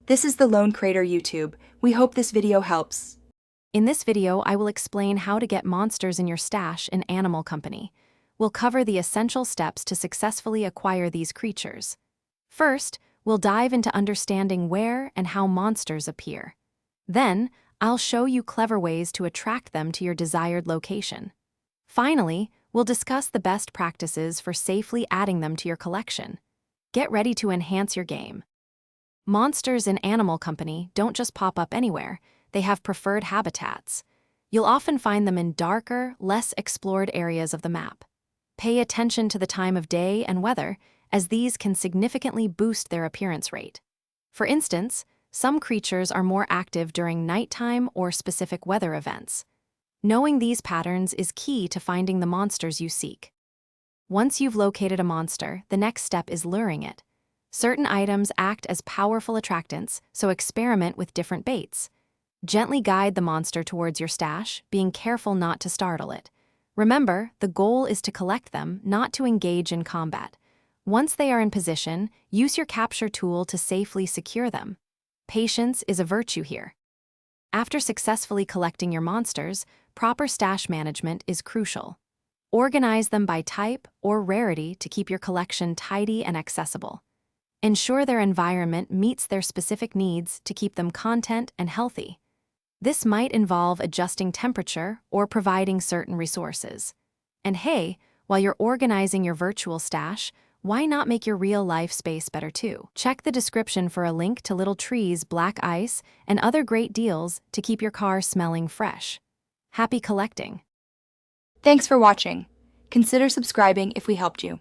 This is the Lone Crater YouTube. We hope this video helps. In this video, I will explain how to get monsters in your stash in Animal Company. We'll cover the essential steps to successfully acquire these creatures. First, we'll dive into understanding where and how monsters appear. Then, I'll show you clever ways to attract them to your desired location. Finally, we'll discuss the best practices for safely adding them to your collection. Get ready to enhance your game. Monsters in Animal Company don't just pop up anywhere, they have preferred habitats. You'll often find them in darker, less explored areas of the map. Pay attention to the time of day and weather, as these can significantly boost their appearance rate. For instance, some creatures are more active during nighttime or specific weather events. Knowing these patterns is key to finding the monsters you seek. Once you've located a monster, the next step is luring it. Certain items act as powerful attractants, so experiment with different baits. Gently guide the monster towards your stash, being careful not to startle it. Remember, the goal is to collect them, not to engage in combat. Once they are in position, use your capture tool to safely secure them. Patience is a virtue here. After successfully collecting your monsters, proper stash management is crucial. Organize them by type or rarity to keep your collection tidy and accessible. Ensure their environment meets their specific needs to keep them content and healthy. This might involve adjusting temperature or providing certain resources. And hey, while you're organizing your virtual stash, why not make your real-life space better too? Check the description for a link to Little Tree's black ice and other great deals to keep your car smelling fresh. Happy collecting! Thanks for watching. Consider subscribing if we helped you.